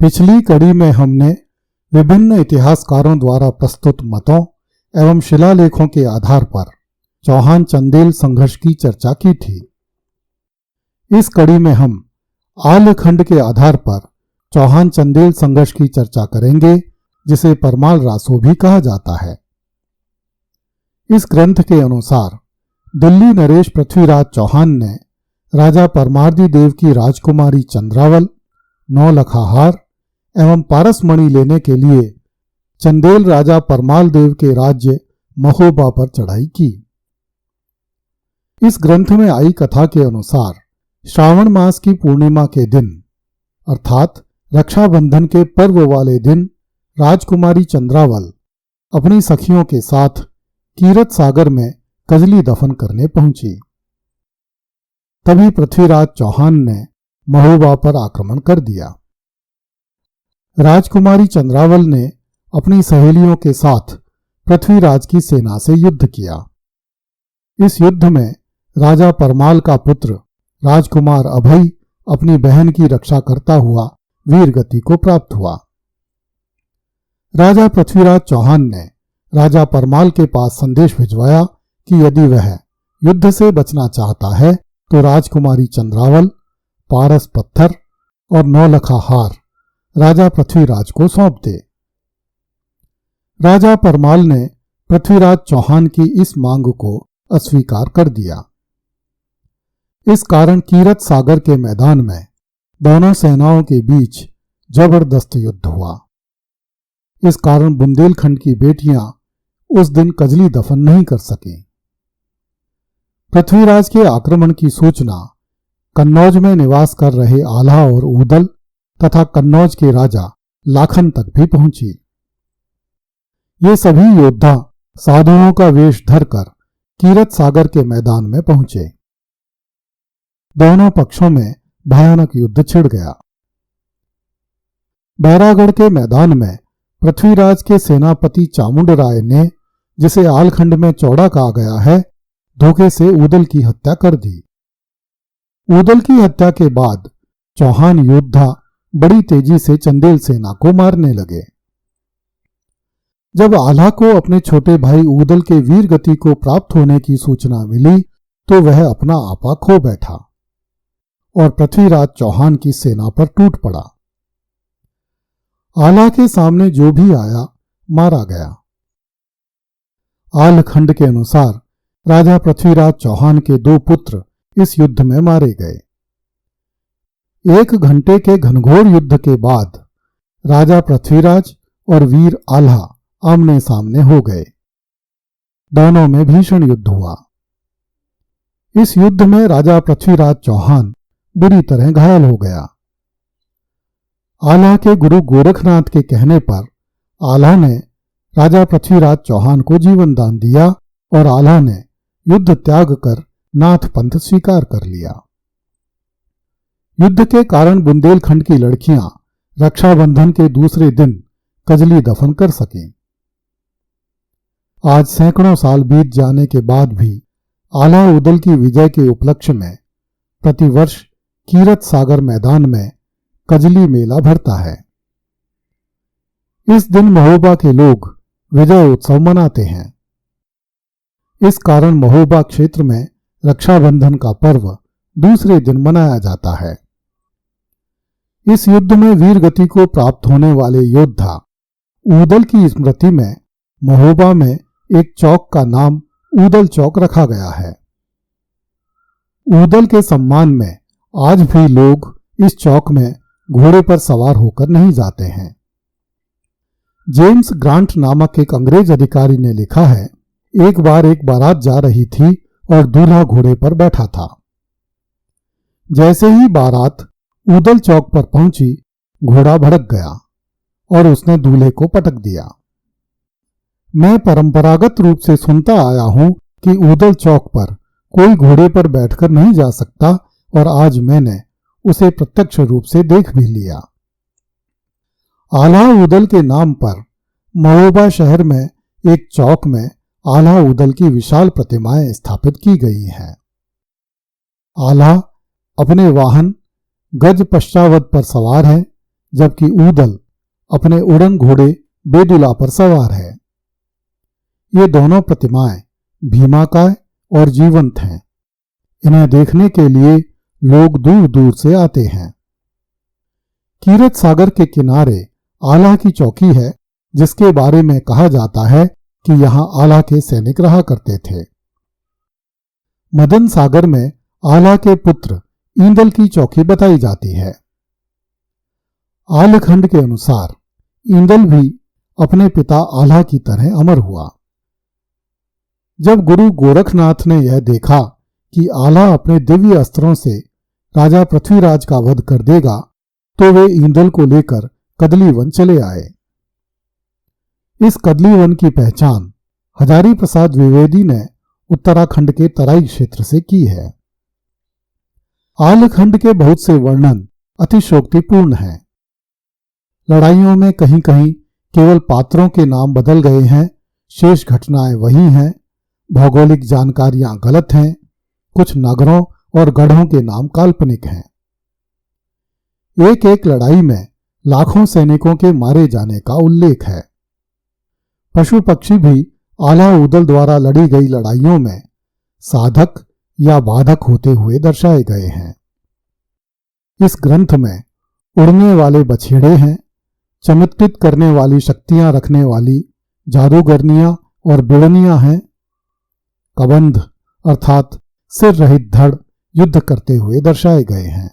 पिछली कड़ी में हमने विभिन्न इतिहासकारों द्वारा प्रस्तुत मतों एवं शिलालेखों के आधार पर चौहान चंदेल संघर्ष की चर्चा की थी। इस कड़ी में हम आल्हखंड के आधार पर चौहान चंदेल संघर्ष की चर्चा करेंगे, जिसे परमाल रासो भी कहा जाता है। इस ग्रंथ के अनुसार दिल्ली नरेश पृथ्वीराज चौहान ने राजा परमार्दी देव की राजकुमारी चंद्रावल, नौलखा हार एवं पारसमणि लेने के लिए चंदेल राजा परमाल देव के राज्य महोबा पर चढ़ाई की। इस ग्रंथ में आई कथा के अनुसार श्रावण मास की पूर्णिमा के दिन अर्थात रक्षाबंधन के पर्व वाले दिन राजकुमारी चंद्रावल अपनी सखियों के साथ कीरत सागर में कजली दफन करने पहुंची। तभी पृथ्वीराज चौहान ने महोबा पर आक्रमण कर दिया। राजकुमारी चंद्रावल ने अपनी सहेलियों के साथ पृथ्वीराज की सेना से युद्ध किया। इस युद्ध में राजा परमाल का पुत्र राजकुमार अभय अपनी बहन की रक्षा करता हुआ वीर गति को प्राप्त हुआ। राजा पृथ्वीराज चौहान ने राजा परमाल के पास संदेश भिजवाया कि यदि वह युद्ध से बचना चाहता है तो राजकुमारी चंद्रावल, पारस पत्थर और नौलखा हार राजा पृथ्वीराज को सौंप दे। राजा परमाल ने पृथ्वीराज चौहान की इस मांग को अस्वीकार कर दिया। इस कारण कीरत सागर के मैदान में दोनों सेनाओं के बीच जबरदस्त युद्ध हुआ। इस कारण बुंदेलखंड की बेटियां उस दिन कजली दफन नहीं कर सकीं। पृथ्वीराज के आक्रमण की सूचना कन्नौज में निवास कर रहे आल्हा और ऊदल तथा कन्नौज के राजा लाखन तक भी पहुंची। ये सभी योद्धा साधुओं का वेश धरकर कीरत सागर के मैदान में पहुंचे। दोनों पक्षों में भयानक युद्ध छिड़ गया। बैरागढ़ के मैदान में पृथ्वीराज के सेनापति चामुंड राय ने, जिसे आल्हखंड में चौड़ा कहा गया है, धोखे से ऊदल की हत्या कर दी। ऊदल की हत्या के बाद चौहान योद्धा बड़ी तेजी से चंदेल सेना को मारने लगे। जब आल्हा को अपने छोटे भाई ऊदल के वीर गति को प्राप्त होने की सूचना मिली तो वह अपना आपा खो बैठा और पृथ्वीराज चौहान की सेना पर टूट पड़ा। आल्हा के सामने जो भी आया मारा गया। आल्हखंड के अनुसार राजा पृथ्वीराज चौहान के 2 पुत्र इस युद्ध में मारे गए। 1 घंटे के घनघोर युद्ध के बाद राजा पृथ्वीराज और वीर आल्हा आमने सामने हो गए। दोनों में भीषण युद्ध हुआ। इस युद्ध में राजा पृथ्वीराज चौहान बुरी तरह घायल हो गया। आल्हा के गुरु गोरखनाथ के कहने पर आल्हा ने राजा पृथ्वीराज चौहान को जीवन दान दिया और आल्हा ने युद्ध त्याग कर नाथ पंथ स्वीकार कर लिया। युद्ध के कारण बुंदेलखंड की लड़कियां रक्षाबंधन के दूसरे दिन कजली दफन कर सकें। आज सैकड़ों साल बीत जाने के बाद भी आल्हा ऊदल की विजय के उपलक्ष्य में प्रतिवर्ष कीरत सागर मैदान में कजली मेला भरता है। इस दिन महोबा के लोग विजय उत्सव मनाते हैं। इस कारण महोबा क्षेत्र में रक्षाबंधन का पर्व दूसरे दिन मनाया जाता है। इस युद्ध में वीर गति को प्राप्त होने वाले योद्धा ऊदल की स्मृति में महोबा में एक चौक का नाम ऊदल चौक रखा गया है। ऊदल के सम्मान में आज भी लोग इस चौक में घोड़े पर सवार होकर नहीं जाते हैं। जेम्स ग्रांट नामक एक अंग्रेज अधिकारी ने लिखा है, एक बार एक बारात जा रही थी और दूल्हा घोड़े पर बैठा था। जैसे ही बारात ऊदल चौक पर पहुंची, घोड़ा भड़क गया और उसने दूल्हे को पटक दिया। मैं परंपरागत रूप से सुनता आया हूं कि ऊदल चौक पर कोई घोड़े पर बैठकर नहीं जा सकता और आज मैंने उसे प्रत्यक्ष रूप से देख भी लिया। आल्हा ऊदल के नाम पर महोबा शहर में एक चौक में आल्हा ऊदल की विशाल प्रतिमाएं स्थापित की गई हैं। आल्हा अपने वाहन गज पश्चावत पर सवार है, जबकि ऊदल अपने उड़न घोड़े बेदुला पर सवार है। ये दोनों प्रतिमाएं भीमाकाय और जीवंत हैं। इन्हें देखने के लिए लोग दूर दूर से आते हैं। कीरत सागर के किनारे आला की चौकी है, जिसके बारे में कहा जाता है कि यहां आला के सैनिक रहा करते थे। मदन सागर में आला के पुत्र ईंदल की चौकी बताई जाती है। आलखंड के अनुसार ईंदल भी अपने पिता आला की तरह अमर हुआ। जब गुरु गोरखनाथ ने यह देखा कि आला अपने दिव्य अस्त्रों से राजा पृथ्वीराज का वध कर देगा, तो वे ईंदल को लेकर कदली वन चले आए। इस कदली वन की पहचान हजारी प्रसाद द्विवेदी ने उत्तराखंड के तराई क्षेत्र से की है। आलखंड के बहुत से वर्णन अतिशोक्तिपूर्ण हैं। लड़ाइयों में कहीं कहीं केवल पात्रों के नाम बदल गए हैं, शेष घटनाएं वही हैं। भौगोलिक जानकारियां गलत हैं। कुछ नगरों और गढ़ों के नाम काल्पनिक हैं। एक एक लड़ाई में लाखों सैनिकों के मारे जाने का उल्लेख है। पशु पक्षी भी आला ऊदल द्वारा लड़ी गई लड़ाइयों में साधक या बाधक होते हुए दर्शाए गए हैं। इस ग्रंथ में उड़ने वाले बछेड़े हैं, चमत्कृत करने वाली शक्तियां रखने वाली जादूगरनियां और बिड़नियां हैं, कबंध अर्थात सिर रहित धड़ युद्ध करते हुए दर्शाए गए हैं।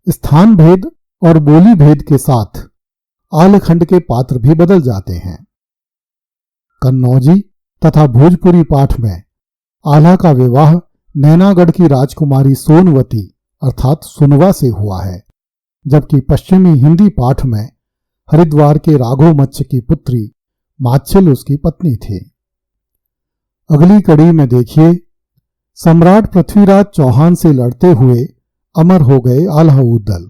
स्थान भेद और बोली भेद के साथ आलखंड के पात्र भी बदल जाते हैं। कन्नौजी तथा भोजपुरी पाठ में आला का विवाह नैनागढ़ की राजकुमारी सोनवती अर्थात सुनवा से हुआ है, जबकि पश्चिमी हिंदी पाठ में हरिद्वार के राघोमच्छ की पुत्री माच्छिल उसकी पत्नी थी। अगली कड़ी में देखिए, सम्राट पृथ्वीराज चौहान से लड़ते हुए अमर हो गए आला ऊदल।